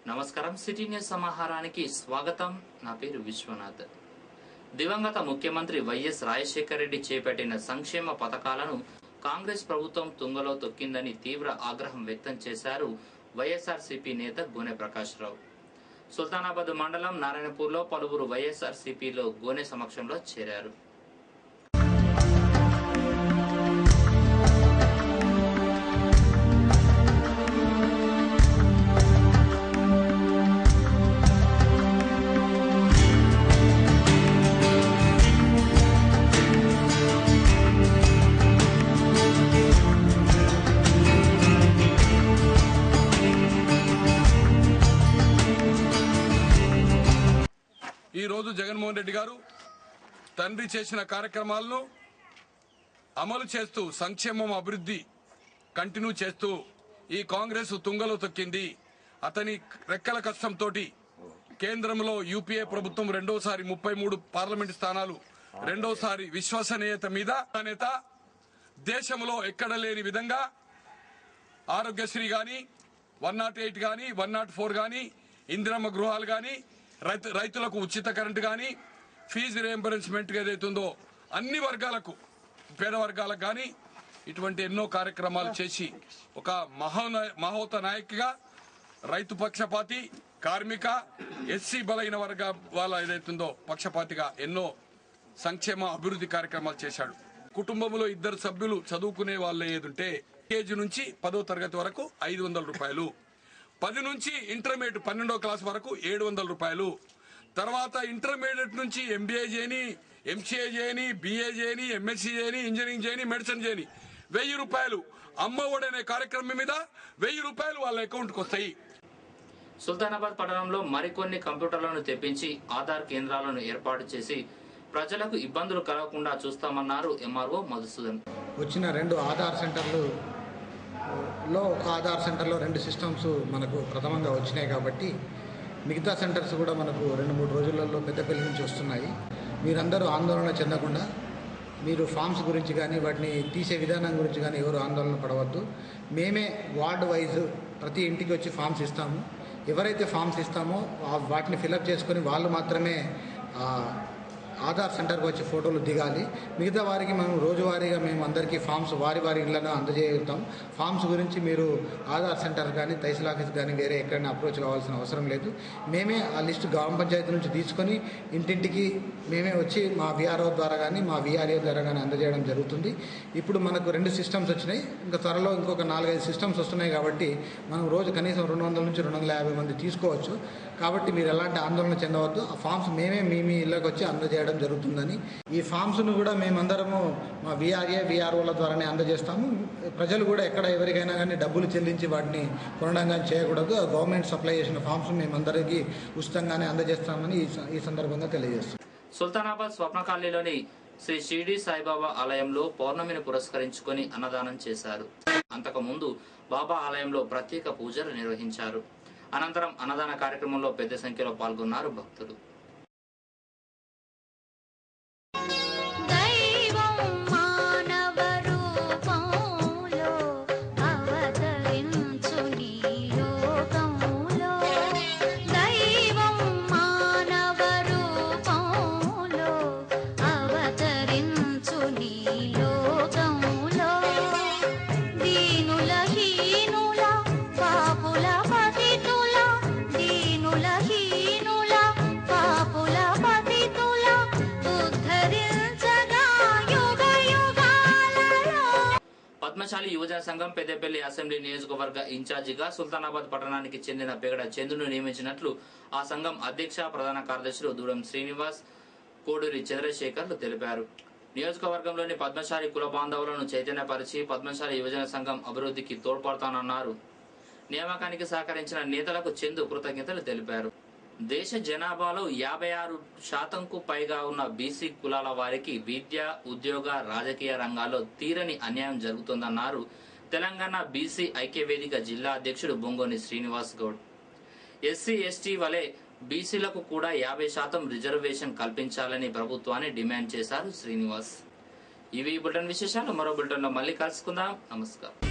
నమస్కారం city news సమాహారానికి స్వాగతం నా పేరు విశ్వనాథ్ దివంగత ముఖ్యమంత్రి వైఎస్ రాజశేఖర రెడ్డి చేపట్టిన సంక్షేమ పథకాలను కాంగ్రెస్ ప్రభుత్వం తుంగలో తొక్కిందని తీవ్ర ఆగ్రహం వ్యక్తం చేశారు వైఎస్ఆర్సీపీ నేత గోనె ప్రకాష్ రావు సుల్తానాబాద్ మండలం నారాయణపూర్లో పలువురు వైఎస్ఆర్సీపీలో గోనె సమక్షంలో చేరారు ఈ రోజు జగన్మోహన్ రెడ్డి గారు తండ్రి చేసిన కార్యక్రమాలను అమలు చేస్తూ సంక్షేమం అభివృద్ధి కంటిన్యూ చేస్తూ ఈ కాంగ్రెస్ తుంగలో తొక్కింది. అతని రెక్కల కష్టంతో కేంద్రంలో యూపీఏ ప్రభుత్వం రెండోసారి 33 పార్లమెంటు స్థానాలు రెండోసారి విశ్వసనీయత మీద నేత దేశంలో ఎక్కడ లేని విధంగా ఆరోగ్యశ్రీ గాని 108 గాని 104 గాని ఇందిరమ్మ గృహాలు గాని రైతులకు ఉచిత కరెంటు గాని ఫీజు రియంబర్స్మెంట్ ఏదైతుందో అన్ని వర్గాలకు పేద వర్గాలకు గాని ఇటువంటి ఎన్నో కార్యక్రమాలు చేసి ఒక మహోత నాయకుగా రైతు పక్షపాతి కార్మిక ఎస్సీ బలైన వర్గ వాళ్ళ ఏదైతుందో పక్షపాతిగా ఎన్నో సంక్షేమ అభివృద్ధి కార్యక్రమాలు చేశాడు. కుటుంబంలో 2 సభ్యులు చదువుకునే వాళ్ళు ఏదుంటే కేజీ నుంచి 10వ తరగతి వరకు 500 రూపాయలు, 10 నుంచి ఇంటర్మీడియట్ 12వ క్లాస్ వరకు 700 రూపాయలు, తర్వాత ఇంటర్మీడియట్ నుంచి ఎంబీఏ చేయని, ఎంసీఏ చేయని, బీఏ చేయని, ఎంఎస్సీ చేయని, ఇంజనీరింగ్ చేయని, మెడిసిన్ చేయని 1000 రూపాయలు అమ్మ ఒడి అనే కార్యక్రమం మీద 1000 రూపాయలు వాళ్ళ అకౌంట్కి వస్తాయి. సుల్తానాబాద్ పట్టణంలో మరికొన్ని కంప్యూటర్లను తెప్పించి ఆధార్ కేంద్రాలను ఏర్పాటు చేసి ప్రజలకు ఇబ్బందులు కలగకుండా చూస్తామన్నారు ఎంఆర్ఓ మధుసూదన్. వచ్చిన 2 ఆధార్ సెంటర్లు లో ఒక ఆధార్ సెంటర్లో 2 సిస్టమ్స్ మనకు ప్రథమంగా వచ్చినాయి కాబట్టి మిగతా సెంటర్స్ కూడా మనకు 2-3 రోజులలో పెద్దపల్లి నుంచి వస్తున్నాయి. మీరందరూ ఆందోళన చెందకుండా మీరు ఫామ్స్ గురించి కానీ వాటిని తీసే విధానం గురించి కానీ ఎవరు ఆందోళన పడవద్దు. మేమే వార్డ్ వైజ్ ప్రతి ఇంటికి వచ్చి ఫామ్స్ ఇస్తాము. ఎవరైతే ఫామ్స్ ఇస్తామో వాటిని ఫిలప్ చేసుకొని వాళ్ళు మాత్రమే ఆధార్ సెంటర్కి వచ్చి ఫోటోలు దిగాలి. మిగతా వారికి మనం రోజువారీగా మేము అందరికీ ఫామ్స్ వారి ఇళ్లను అందజేస్తాం. ఫామ్స్ గురించి మీరు ఆధార్ సెంటర్ కానీ తహసీల్ ఆఫీస్ కానీ వేరే ఎక్కడైనా అప్రోచ్ కావాల్సిన అవసరం లేదు. మేమే ఆ లిస్టు గ్రామ పంచాయతీ నుంచి తీసుకొని ఇంటింటికి మేమే వచ్చి మా విఆర్ఓ ద్వారా కానీ మా విఆర్ఏ ద్వారా కానీ అందజేయడం జరుగుతుంది. ఇప్పుడు మనకు 2 సిస్టమ్స్ వచ్చినాయి. ఇంకా త్వరలో ఇంకొక 4-5 సిస్టమ్స్ వస్తున్నాయి కాబట్టి మనం రోజు కనీసం 200 నుంచి 250 మంది తీసుకోవచ్చు. కాబట్టి మీరు ఎలాంటి ఆందోళన చెందవద్దు. ఆ ఫామ్స్ మేమే మీ ఇళ్ళకి వచ్చి అందజేయడం జరుగుతుందని, ఈ ఫామ్స్ను కూడా మేమందరము మా విఆర్ఏ విఆర్ఓల ద్వారానే అందజేస్తాము. ప్రజలు కూడా ఎక్కడ ఎవరికైనా కానీ డబ్బులు చెల్లించి వాటిని కొనడం కానీ చేయకూడదు. గవర్నమెంట్ సప్లై చేసిన ఫామ్స్ మేమందరికీ ఉచితంగానే అందజేస్తామని ఈ సందర్భంగా తెలియజేస్తాం. సుల్తానాబాద్ స్వప్న కాలనీలోని శ్రీ షిరిడి సాయిబాబా ఆలయంలో పౌర్ణమిని పురస్కరించుకొని అన్నదానం చేశారు. అంతకుముందు బాబా ఆలయంలో ప్రత్యేక పూజలు నిర్వహించారు. అనంతరం అన్నదాన కార్యక్రమంలో పెద్ద సంఖ్యలో పాల్గొన్నారు భక్తులు. పద్మశాలి యువజన సంఘం పెద్దపల్లి అసెంబ్లీ నియోజకవర్గ ఇన్ఛార్జిగా సుల్తానాబాద్ పట్టణానికి చెందిన పెగడ చందును నియమించినట్లు ఆ సంఘం అధ్యక్ష ప్రధాన కార్యదర్శులు దూరం శ్రీనివాస్, కోడూరి చంద్రశేఖర్లు తెలిపారు. నియోజకవర్గంలోని పద్మశాలి కుల బాంధవులను చైతన్యపరిచి పద్మశాలి యువజన సంఘం అభివృద్ధికి తోడ్పడతానన్నారు. నియామకానికి సహకరించిన నేతలకు చందు కృతజ్ఞతలు తెలిపారు. దేశ జనాభాలో 56% పైగా ఉన్న బీసీ కులాల వారికి విద్య, ఉద్యోగ, రాజకీయ రంగాల్లో తీరని అన్యాయం జరుగుతోందన్నారు తెలంగాణ బీసీ ఐక్యవేదిక జిల్లా అధ్యక్షుడు బొంగోని శ్రీనివాస్ గౌడ్. ఎస్సీ ఎస్టీ వలె బీసీలకు కూడా 50% రిజర్వేషన్ కల్పించాలని ప్రభుత్వాన్ని డిమాండ్ చేశారు శ్రీనివాస్. ఇవి బులెటిన్ విశేషాలు. మరో బులెటిన్లో మళ్ళీ కలుసుకుందాం. నమస్కారం.